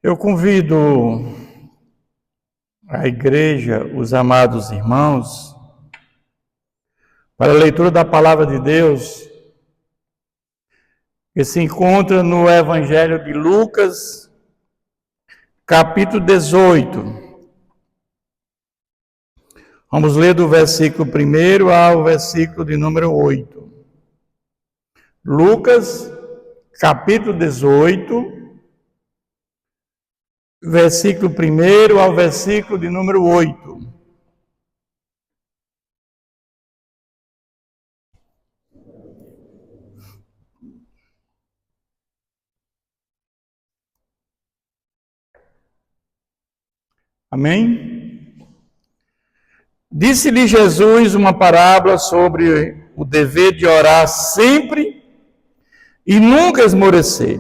Eu convido a igreja, os amados irmãos, para a leitura da palavra de Deus, que se encontra no Evangelho de Lucas, capítulo 18. Vamos ler do versículo 1 ao versículo de número 8. Lucas, capítulo 18, versículo 1 ao versículo de número 8. Amém? Disse-lhe Jesus uma parábola sobre o dever de orar sempre e nunca esmorecer.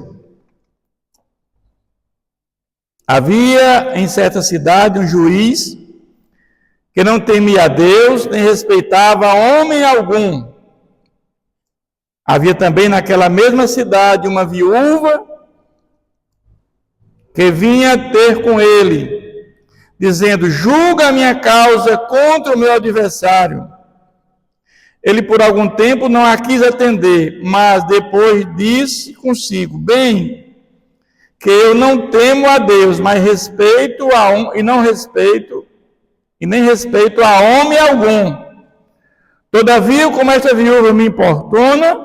Havia em certa cidade um juiz que não temia a Deus, nem respeitava homem algum. Havia também naquela mesma cidade uma viúva que vinha ter com ele, dizendo: julga a minha causa contra o meu adversário. Ele por algum tempo não a quis atender, mas depois disse consigo: bem, que eu não temo a Deus, mas respeito a nem respeito a homem algum. Todavia, como esta viúva me importuna,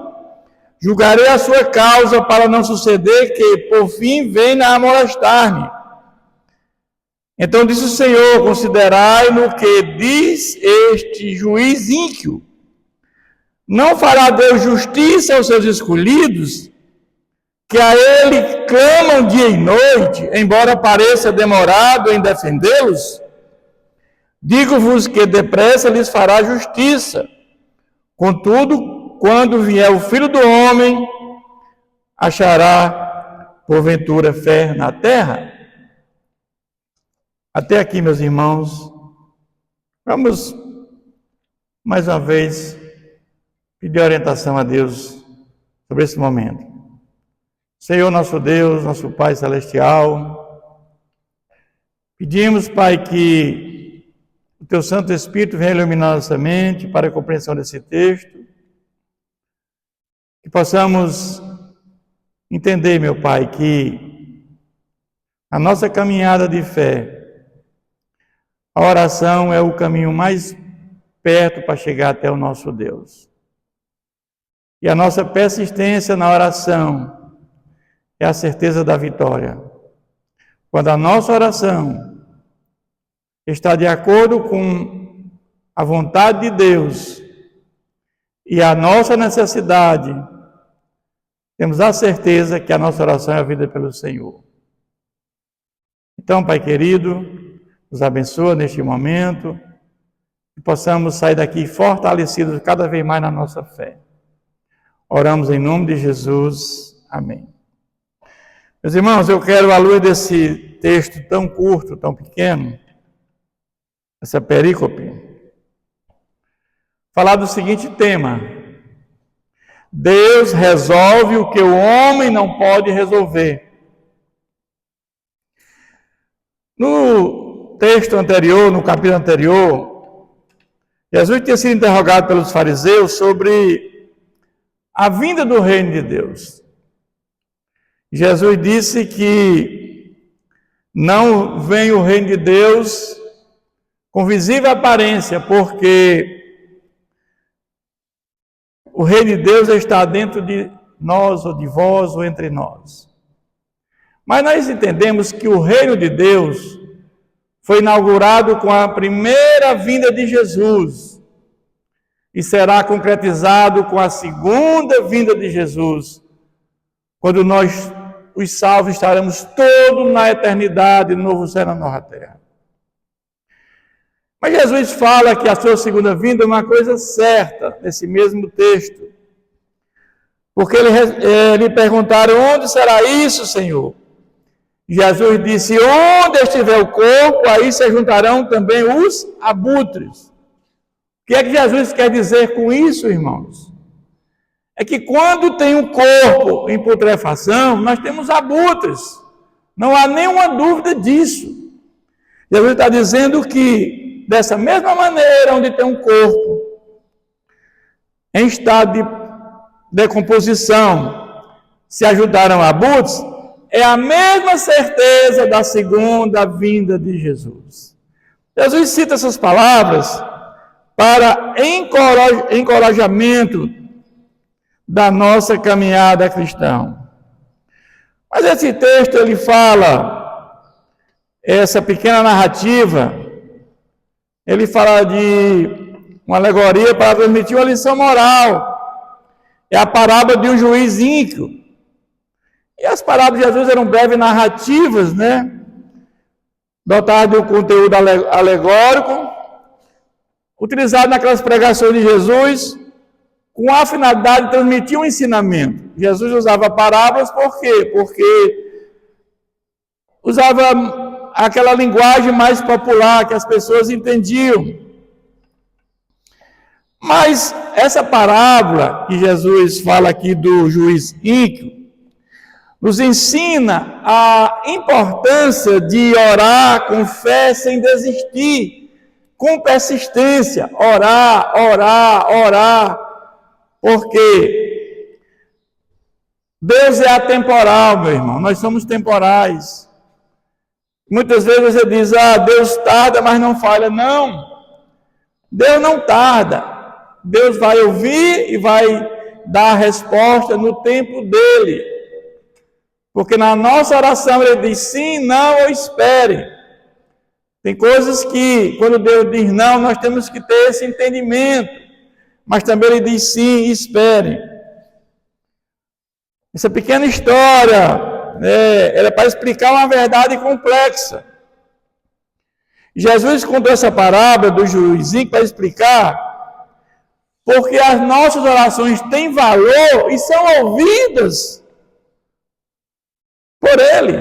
julgarei a sua causa, para não suceder que, por fim, venha a molestar-me. Então disse o Senhor: considerai no que diz este juiz ímpio. Não fará Deus justiça aos seus escolhidos, que a ele clamam dia e noite, embora pareça demorado em defendê-los? Digo-vos que depressa lhes fará justiça. Contudo, quando vier o Filho do Homem, achará porventura fé na terra? Até aqui, meus irmãos. Vamos mais uma vez pedir orientação a Deus sobre esse momento. Senhor nosso Deus, nosso Pai Celestial, pedimos, Pai, que o Teu Santo Espírito venha iluminar nossa mente para a compreensão desse texto, que possamos entender, meu Pai, que a nossa caminhada de fé, a oração é o caminho mais perto para chegar até o nosso Deus. E a nossa persistência na oração é a certeza da vitória. Quando a nossa oração está de acordo com a vontade de Deus e a nossa necessidade, temos a certeza que a nossa oração é ouvida pelo Senhor. Então, Pai querido, nos abençoa neste momento, que possamos sair daqui fortalecidos cada vez mais na nossa fé. Oramos em nome de Jesus. Amém. Meus irmãos, eu quero, à luz desse texto tão curto, tão pequeno, essa perícope, falar do seguinte tema: Deus resolve o que o homem não pode resolver. No texto anterior, no capítulo anterior, Jesus tinha sido interrogado pelos fariseus sobre a vinda do reino de Deus. Jesus disse que não vem o reino de Deus com visível aparência, porque o reino de Deus está dentro de nós, ou de vós, ou entre nós. Mas nós entendemos que o reino de Deus foi inaugurado com a primeira vinda de Jesus e será concretizado com a segunda vinda de Jesus, quando nós, os salvos, estaremos todos na eternidade, no novo céu e na nova terra. Mas Jesus fala que a sua segunda vinda é uma coisa certa, nesse mesmo texto. Porque lhe perguntaram: onde será isso, Senhor? Jesus disse: onde estiver o corpo, aí se juntarão também os abutres. O que é que Jesus quer dizer com isso, irmãos? É que quando tem um corpo em putrefação, nós temos abutres. Não há nenhuma dúvida disso. Jesus está dizendo que, dessa mesma maneira, onde tem um corpo em estado de decomposição, se ajudaram abutres, é a mesma certeza da segunda vinda de Jesus. Jesus cita essas palavras para encorajamento da nossa caminhada cristã. Mas esse texto, ele fala, essa pequena narrativa, ele fala de uma alegoria para transmitir uma lição moral. É a parábola de um juiz ímpio. E as parábolas de Jesus eram breves narrativas, né? Dotadas de um conteúdo alegórico, utilizado naquelas pregações de Jesus, com a finalidade de transmitir um ensinamento. Jesus usava parábolas por quê? Porque usava aquela linguagem mais popular que as pessoas entendiam. Mas essa parábola que Jesus fala aqui do juiz ímpio, nos ensina a importância de orar com fé sem desistir, com persistência, orar, porque Deus é atemporal, meu irmão, nós somos temporais. Muitas vezes você diz, Deus tarda, mas não falha. Não, Deus não tarda, Deus vai ouvir e vai dar a resposta no tempo dele. Porque na nossa oração ele diz sim, não ou espere. Tem coisas que, quando Deus diz não, nós temos que ter esse entendimento. Mas também ele diz sim, espere. Essa pequena história, ela é para explicar uma verdade complexa. Jesus contou essa parábola do juizinho para explicar porque as nossas orações têm valor e são ouvidas por Ele,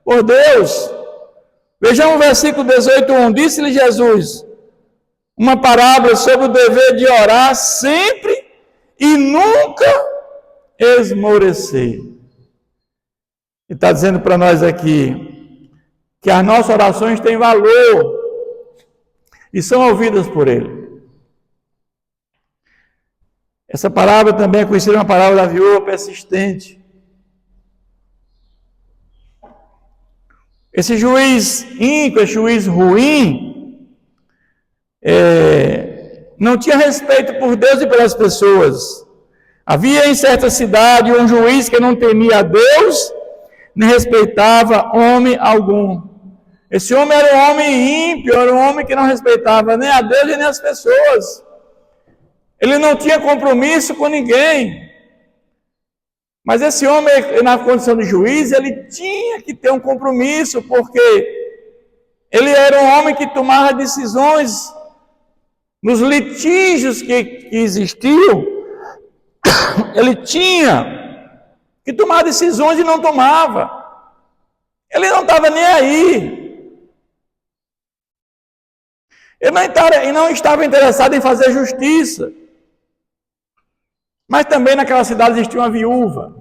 por Deus. Vejamos o versículo 18:1. Disse-lhe Jesus uma parábola sobre o dever de orar sempre e nunca esmorecer. Ele está dizendo para nós aqui que as nossas orações têm valor e são ouvidas por Ele. Essa parábola também é conhecida como a parábola da viúva persistente. Esse juiz ímpio, esse juiz ruim, não tinha respeito por Deus e pelas pessoas. Havia em certa cidade um juiz que não temia a Deus, nem respeitava homem algum. Esse homem era um homem ímpio, era um homem que não respeitava nem a Deus e nem as pessoas. Ele não tinha compromisso com ninguém. Mas esse homem, na condição de juiz, ele tinha que ter um compromisso, porque ele era um homem que tomava decisões nos litígios que existiam. Ele tinha que tomar decisões e não tomava. Ele não estava nem aí. Ele não estava interessado em fazer justiça. Mas também naquela cidade existia uma viúva.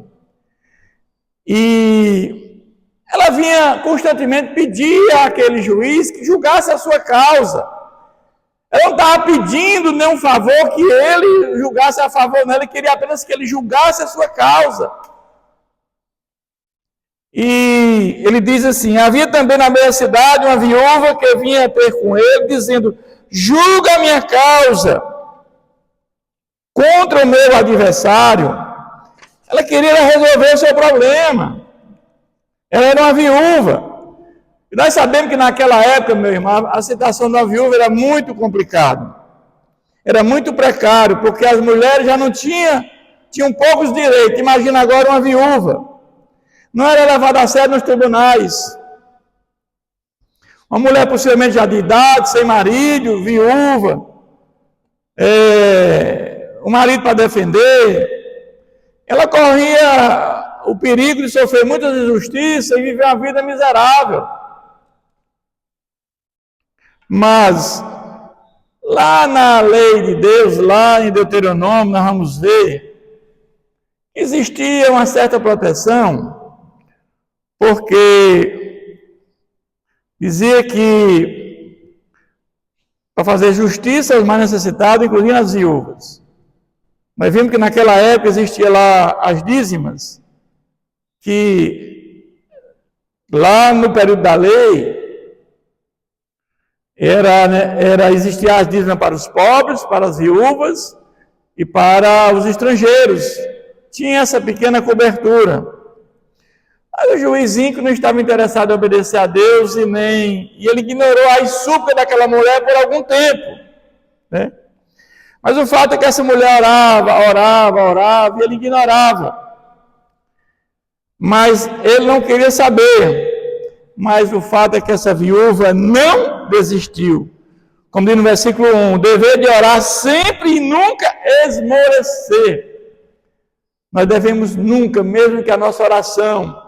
E ela vinha constantemente pedir àquele juiz que julgasse a sua causa. Ela não estava pedindo nenhum favor que ele julgasse a favor dela, ele queria apenas que ele julgasse a sua causa. E ele diz assim: havia também na mesma cidade uma viúva que vinha ter com ele, dizendo: julga a minha causa contra o meu adversário. Ela queria resolver o seu problema. Ela era uma viúva. E nós sabemos que naquela época, meu irmão, a situação da viúva era muito complicada. Era muito precário, porque as mulheres já não tinham poucos direitos. Imagina agora uma viúva. Não era levada a sério nos tribunais. Uma mulher possivelmente já de idade, sem marido, viúva. O marido para defender. Ela corria o perigo de sofrer muitas injustiças e viver uma vida miserável. Mas, lá na lei de Deus, lá em Deuteronômio, nós vamos ver, existia uma certa proteção, porque dizia que para fazer justiça aos mais necessitados, inclusive as viúvas. Nós vimos que naquela época existia lá as dízimas, que lá no período da lei, existia as dízimas para os pobres, para as viúvas e para os estrangeiros. Tinha essa pequena cobertura. Aí o juizinho, que não estava interessado em obedecer a Deus, e ele ignorou a súplica daquela mulher por algum tempo, né? Mas o fato é que essa mulher orava, e ele ignorava. Mas ele não queria saber. Mas o fato é que essa viúva não desistiu. Como diz no versículo 1, o dever de orar sempre e nunca esmorecer. Nós devemos nunca, mesmo que a nossa oração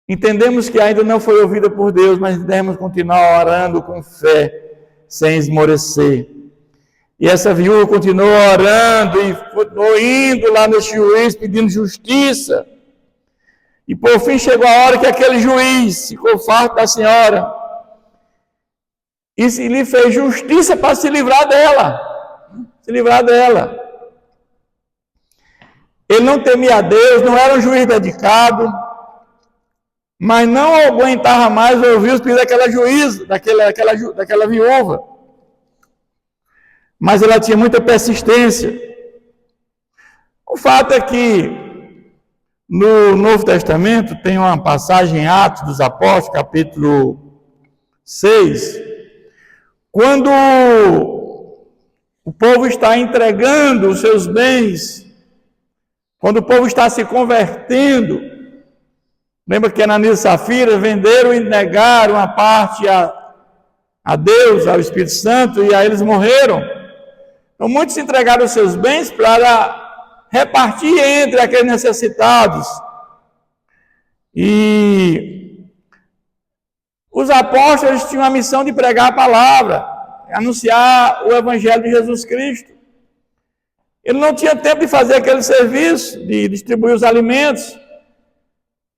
entendemos que ainda não foi ouvida por Deus, mas devemos continuar orando com fé, sem esmorecer. E essa viúva continuou orando e continuou indo lá nesse juiz pedindo justiça. E por fim chegou a hora que aquele juiz ficou farto da senhora e lhe fez justiça para se livrar dela. Ele não temia a Deus, não era um juiz dedicado, mas não aguentava mais ouvir os pedidos daquela juíza, daquela viúva. Mas ela tinha muita persistência. O fato é que no Novo Testamento tem uma passagem em Atos dos Apóstolos, capítulo 6, quando o povo está entregando os seus bens, quando o povo está se convertendo. Lembra que Ananias e Safira venderam e negaram uma parte a Deus, ao Espírito Santo, e aí eles morreram. Então muitos entregaram os seus bens para repartir entre aqueles necessitados. E os apóstolos tinham a missão de pregar a palavra, anunciar o Evangelho de Jesus Cristo. Ele não tinha tempo de fazer aquele serviço, de distribuir os alimentos.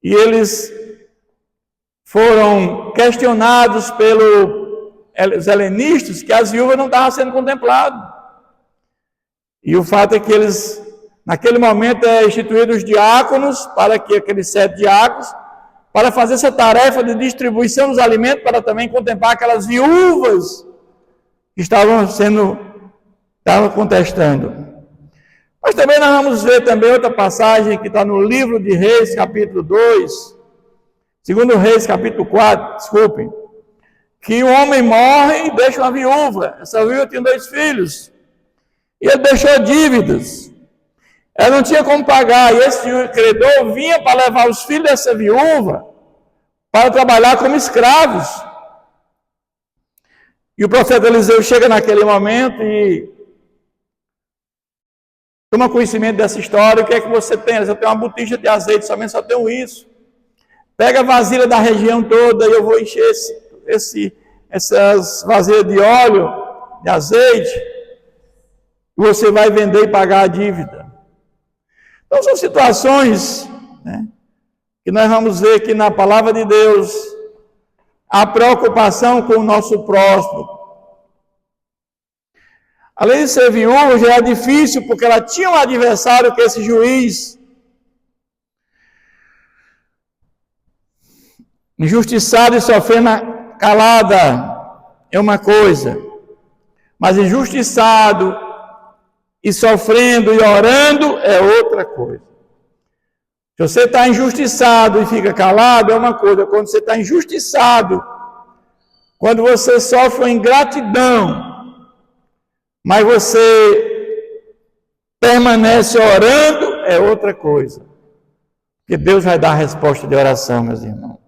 E eles foram questionados pelos helenistas que as viúvas não estavam sendo contempladas. E o fato é que eles, naquele momento, instituíram os diáconos, para que aqueles 7 diáconos, para fazer essa tarefa de distribuição dos alimentos, para também contemplar aquelas viúvas que estavam contestando. Mas também nós vamos ver também outra passagem que está no livro de Reis, capítulo 2, segundo Reis, capítulo 4, que um homem morre e deixa uma viúva. Essa viúva tinha 2 filhos. E ele deixou dívidas. Ela não tinha como pagar. E esse credor vinha para levar os filhos dessa viúva para trabalhar como escravos. E o profeta Eliseu chega naquele momento e toma conhecimento dessa história. O que é que você tem? Você tem uma botija de azeite, somente só tenho isso. Pega a vasilha da região toda e eu vou encher essas vasilhas de óleo, de azeite, e você vai vender e pagar a dívida. Então são situações, né, que nós vamos ver que na palavra de Deus, a preocupação com o nosso próximo. Além de ser viúva, já era difícil, porque ela tinha um adversário que é esse juiz. Injustiçado e sofrendo calada é uma coisa, mas injustiçado e sofrendo e orando é outra coisa. Se você está injustiçado e fica calado é uma coisa. Quando você está injustiçado, quando você sofre uma ingratidão, mas você permanece orando, é outra coisa. Porque Deus vai dar a resposta de oração, meus irmãos.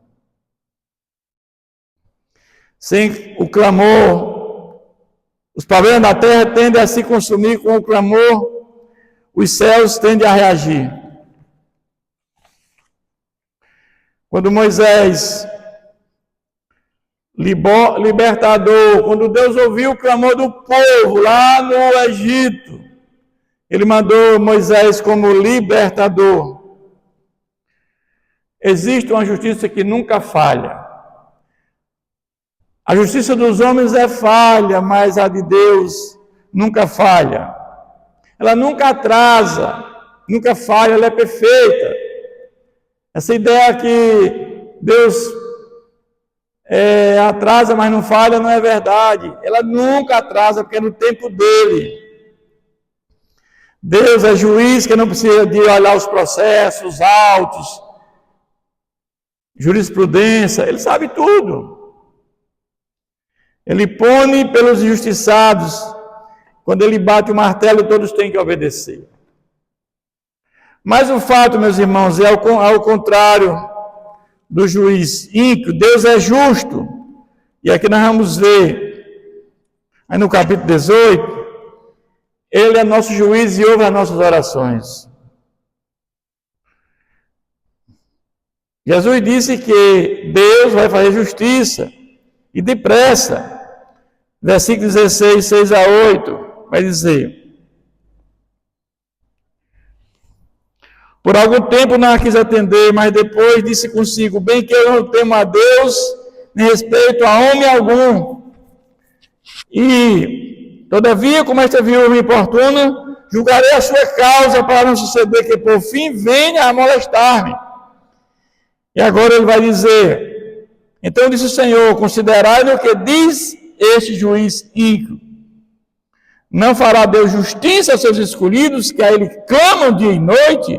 Sem o clamor, os problemas da terra tendem a se consumir com o clamor, os céus tendem a reagir. Quando Moisés, libertador, quando Deus ouviu o clamor do povo lá no Egito, ele mandou Moisés como libertador. existe uma justiça que nunca falha. A justiça dos homens é falha, mas a de Deus nunca falha. Ela nunca atrasa, nunca falha, ela é perfeita. Essa ideia que Deus atrasa, mas não falha, não é verdade. Ela nunca atrasa, porque é no tempo dele. Deus é juiz que não precisa de olhar os processos, autos, jurisprudência, ele sabe tudo. Ele pune pelos injustiçados. Quando ele bate o martelo, todos têm que obedecer. Mas o fato, meus irmãos, é ao contrário do juiz ímpio. Deus é justo. E aqui nós vamos ver, aí no capítulo 18, ele é nosso juiz e ouve as nossas orações. Jesus disse que Deus vai fazer justiça, e depressa. Versículo 16, 6 a 8, vai dizer: por algum tempo não a quis atender, mas depois disse consigo: bem que eu não temo a Deus, nem respeito a homem algum. E, todavia, como esta viúva me importuna, julgarei a sua causa, para não suceder que por fim venha a molestar-me. E agora ele vai dizer: então disse o Senhor: considerai o que diz este juiz ímpio. Não fará Deus justiça aos seus escolhidos, que a ele clamam dia e noite,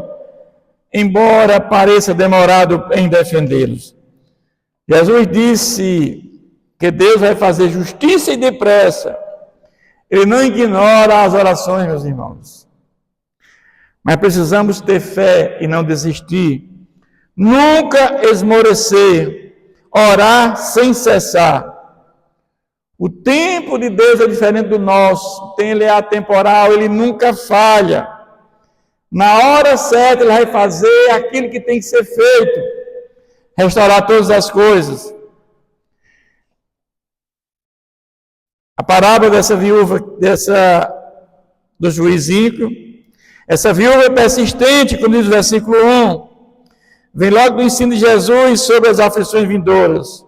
embora pareça demorado em defendê-los. Jesus disse que Deus vai fazer justiça e depressa. Ele não ignora as orações, meus irmãos. Mas precisamos ter fé e não desistir. Nunca esmorecer. Orar sem cessar. O tempo de Deus é diferente do nosso. Ele é atemporal, ele nunca falha. Na hora certa, ele vai fazer aquilo que tem que ser feito. Restaurar todas as coisas. A parábola dessa viúva, do juiz ímpio, essa viúva é persistente, como diz o versículo 1. Vem logo do ensino de Jesus sobre as aflições vindouras.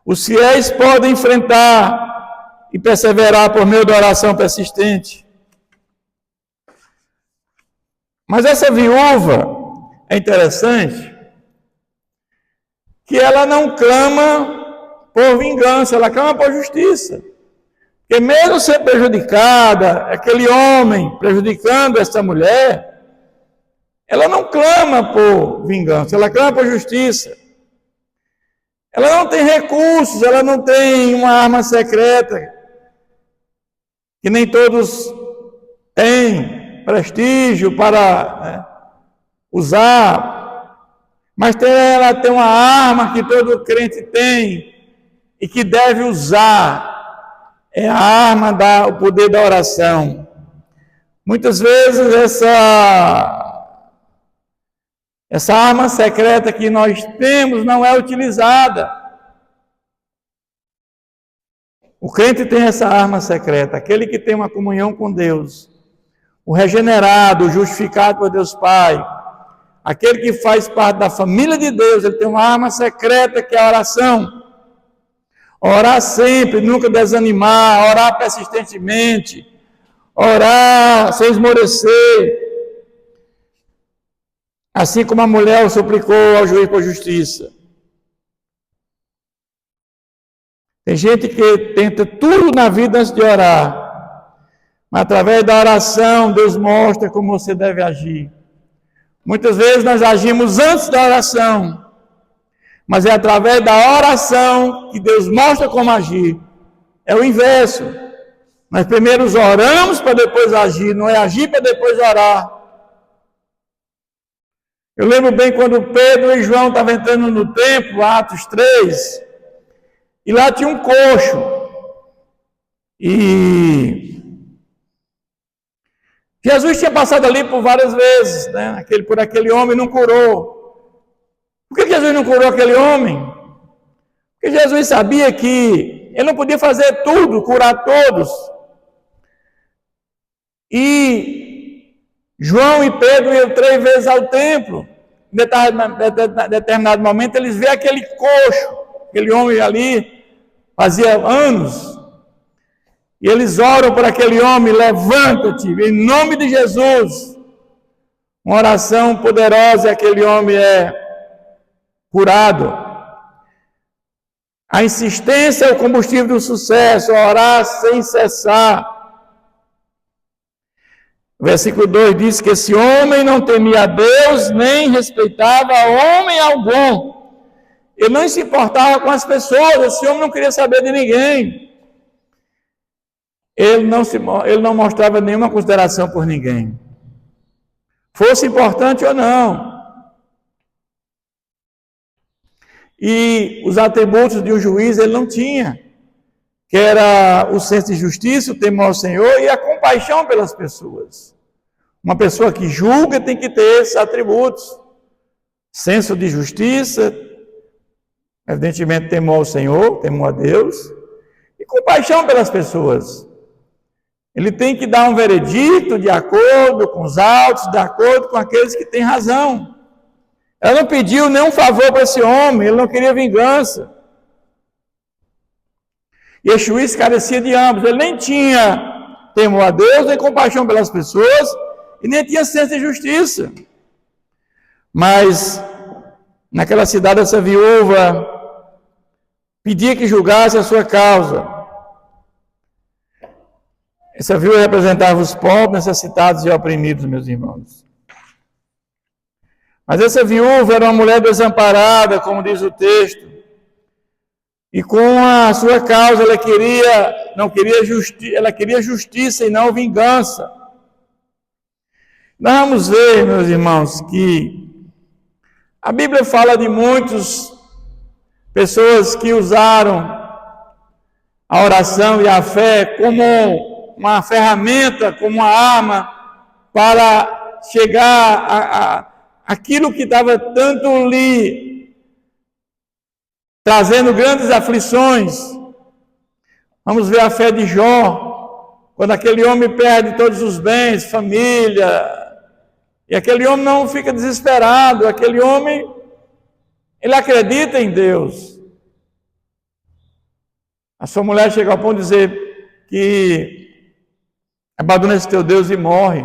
Os fiéis podem enfrentar e perseverar por meio da oração persistente. Mas essa viúva é interessante que ela não clama por vingança, ela clama por justiça. Porque mesmo ser prejudicada, aquele homem prejudicando essa mulher, ela não clama por vingança, ela clama por justiça. Ela não tem recursos, ela não tem uma arma secreta, que nem todos têm prestígio para usar, mas ela tem uma arma que todo crente tem e que deve usar, é a arma o poder da oração. Muitas vezes essa arma secreta que nós temos não é utilizada. O crente tem essa arma secreta, aquele que tem uma comunhão com Deus, o regenerado, o justificado por Deus Pai, aquele que faz parte da família de Deus, ele tem uma arma secreta que é a oração. Orar sempre, nunca desanimar, orar persistentemente, orar sem esmorecer. Assim como a mulher suplicou ao juiz por justiça. Tem gente que tenta tudo na vida antes de orar. Mas através da oração, Deus mostra como você deve agir. Muitas vezes nós agimos antes da oração. Mas é através da oração que Deus mostra como agir. É o inverso. Nós primeiro oramos para depois agir. Não é agir para depois orar. Eu lembro bem quando Pedro e João estavam entrando no templo, Atos 3, e lá tinha um coxo. E Jesus tinha passado ali por várias vezes, né? Por aquele homem não curou. Por que Jesus não curou aquele homem? Porque Jesus sabia que ele não podia fazer tudo, curar todos. E João e Pedro iam 3 vezes ao templo. em determinado momento, eles veem aquele coxo, aquele homem ali, fazia anos, e eles oram por aquele homem: levanta-te, em nome de Jesus. Uma oração poderosa, e aquele homem é curado. A insistência é o combustível do sucesso, orar sem cessar. O versículo 2 diz que esse homem não temia a Deus, nem respeitava homem algum. Ele não se importava com as pessoas, esse homem não queria saber de ninguém. Ele não mostrava nenhuma consideração por ninguém, fosse importante ou não. E os atributos de um juiz ele não tinha, que era o senso de justiça, o temor ao Senhor e a compaixão pelas pessoas. Uma pessoa que julga tem que ter esses atributos: senso de justiça, evidentemente temor ao Senhor, temor a Deus, e compaixão pelas pessoas. Ele tem que dar um veredito de acordo com os autos, de acordo com aqueles que têm razão. Ela não pediu nenhum favor para esse homem, ele não queria vingança. E esse juiz carecia de ambos, ele nem tinha temor a Deus, nem compaixão pelas pessoas, e nem tinha senso de justiça. Mas, naquela cidade, essa viúva pedia que julgasse a sua causa. Essa viúva representava os pobres, necessitados e oprimidos, meus irmãos. Mas essa viúva era uma mulher desamparada, como diz o texto, e com a sua causa ela queria justiça e não vingança. Nós vamos ver, meus irmãos, que a Bíblia fala de muitas pessoas que usaram a oração e a fé como uma ferramenta, como uma arma para chegar aquilo que estava tanto lhe trazendo grandes aflições. Vamos ver a fé de Jó, quando aquele homem perde todos os bens, família, e aquele homem não fica desesperado, aquele homem, ele acredita em Deus. A sua mulher chega ao ponto de dizer que abandona esse teu Deus e morre.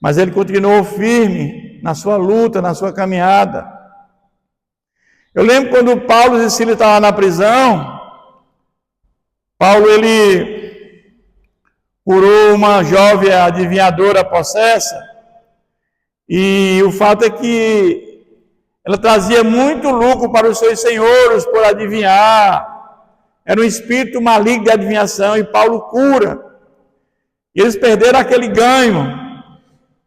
Mas ele continuou firme na sua luta, na sua caminhada. Eu lembro quando Paulo e Silas estavam na prisão, Paulo ele curou uma jovem adivinhadora possessa, e o fato é que ela trazia muito lucro para os seus senhores por adivinhar. Era um espírito maligno de adivinhação, e Paulo cura. E eles perderam aquele ganho.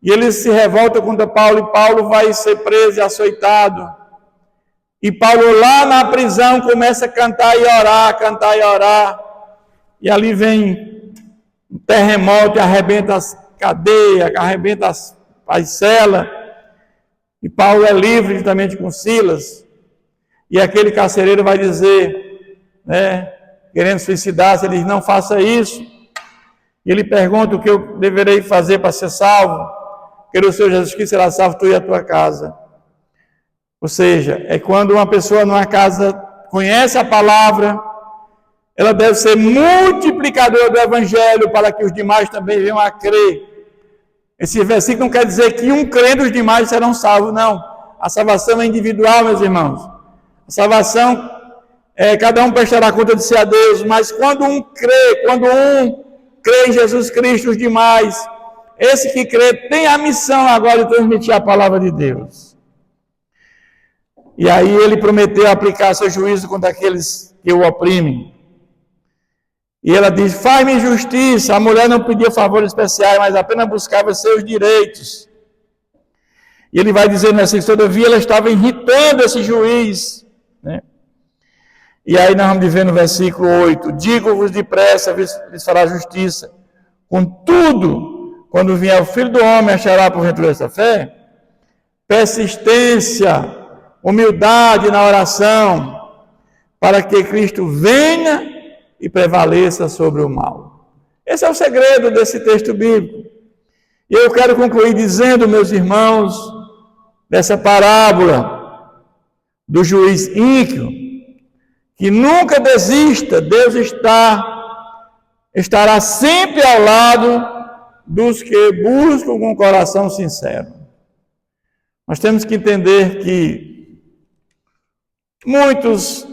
E eles se revoltam contra Paulo, e Paulo vai ser preso e açoitado. E Paulo lá na prisão começa a cantar e orar. E ali vem um terremoto e arrebenta as cadeias, arrebenta as celas. E Paulo é livre juntamente com Silas. E aquele carcereiro vai dizer, querendo suicidar-se, ele diz: não faça isso. E ele pergunta o que eu deverei fazer para ser salvo. Quero o Senhor Jesus Cristo será salvo, tu e a tua casa. Ou seja, é quando uma pessoa numa casa conhece a palavra, ela deve ser multiplicadora do evangelho para que os demais também venham a crer. Esse versículo não quer dizer que um crendo os demais serão salvos, não. A salvação é individual, meus irmãos. A salvação cada um prestará conta de si a Deus, mas quando um crê em Jesus Cristo, os demais, esse que crê tem a missão agora de transmitir a palavra de Deus. E aí ele prometeu aplicar seu juízo contra aqueles que o oprimem. E ela diz: faz-me justiça. A mulher não pedia favores especiais, mas apenas buscava seus direitos. E ele vai dizer nessa história: todavia ela estava irritando esse juiz, né? E aí nós vamos ver no versículo 8: digo-vos depressa, lhes fará justiça. Contudo, quando vier o Filho do Homem, achará porventura essa fé? Persistência, humildade na oração, para que Cristo venha e prevaleça sobre o mal. Esse é o segredo desse texto bíblico. E eu quero concluir dizendo, meus irmãos, dessa parábola do juiz ímpio, que nunca desista, Deus estará sempre ao lado dos que buscam com o coração sincero. Nós temos que entender que muitos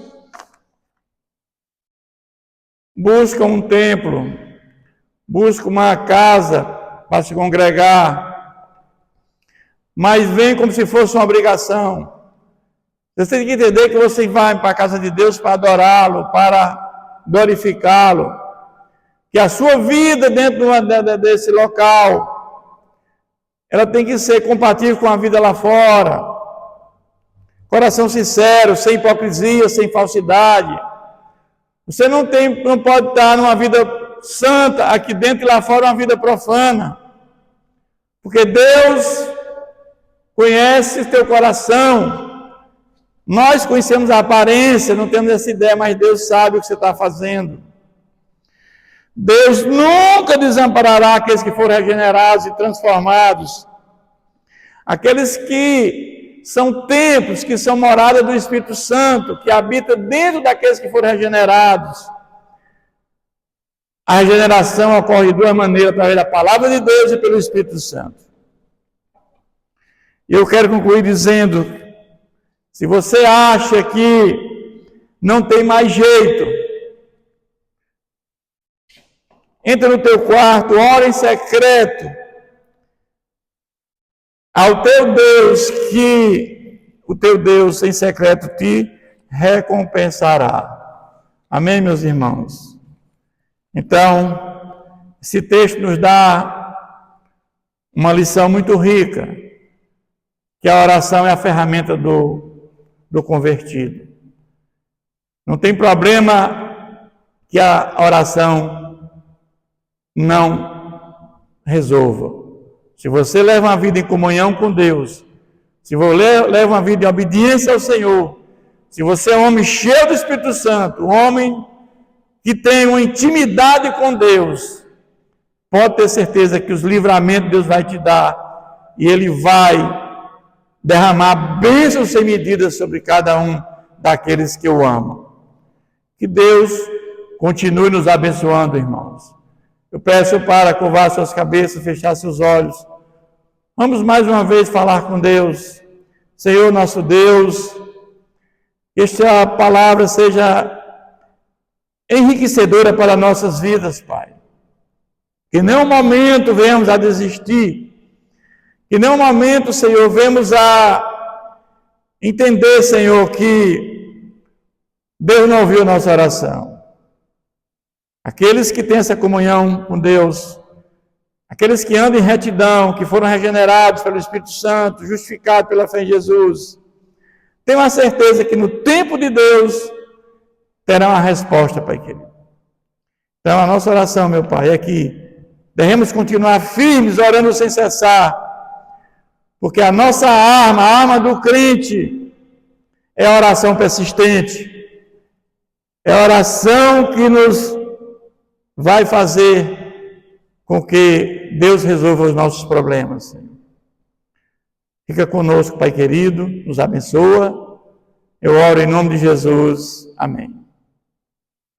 buscam um templo, buscam uma casa para se congregar, mas vem como se fosse uma obrigação. Você tem que entender que você vai para a casa de Deus para adorá-lo, para glorificá-lo, que a sua vida dentro desse local, ela tem que ser compatível com a vida lá fora. Coração sincero, sem hipocrisia, sem falsidade. Você não pode estar numa vida santa aqui dentro e lá fora uma vida profana. Porque Deus conhece o teu coração. Nós conhecemos a aparência, não temos essa ideia, mas Deus sabe o que você está fazendo. Deus nunca desamparará aqueles que foram regenerados e transformados. Aqueles que são templos, que são morada do Espírito Santo, que habita dentro daqueles que foram regenerados. A regeneração ocorre de duas maneiras, através da palavra de Deus e pelo Espírito Santo. E eu quero concluir dizendo, se você acha que não tem mais jeito, entra no teu quarto, ora em secreto ao teu Deus, que o teu Deus em secreto te recompensará. Amém, meus irmãos? Então, esse texto nos dá uma lição muito rica, que a oração é a ferramenta do convertido. Não tem problema que a oração não resolva. Se você leva uma vida em comunhão com Deus, se você leva uma vida em obediência ao Senhor, se você é um homem cheio do Espírito Santo, um homem que tem uma intimidade com Deus, pode ter certeza que os livramentos Deus vai te dar e Ele vai derramar bênçãos sem medida sobre cada um daqueles que o amam. Que Deus continue nos abençoando, irmãos. Eu peço para curvar suas cabeças, fechar seus olhos. Vamos mais uma vez falar com Deus. Senhor nosso Deus, que esta palavra seja enriquecedora para nossas vidas, Pai. Que em nenhum momento venhamos a desistir. Que em nenhum momento, Senhor, venhamos a entender, Senhor, que Deus não ouviu nossa oração. Aqueles que têm essa comunhão com Deus, aqueles que andam em retidão, que foram regenerados pelo Espírito Santo, justificados pela fé em Jesus, tenham a certeza que no tempo de Deus terão a resposta, Pai querido. Então, a nossa oração, meu Pai, é que devemos continuar firmes, orando sem cessar, porque a nossa arma, a arma do crente, é a oração persistente, é a oração que nos vai fazer com que Deus resolva os nossos problemas. Fica conosco, Pai querido, nos abençoa. Eu oro em nome de Jesus. Amém.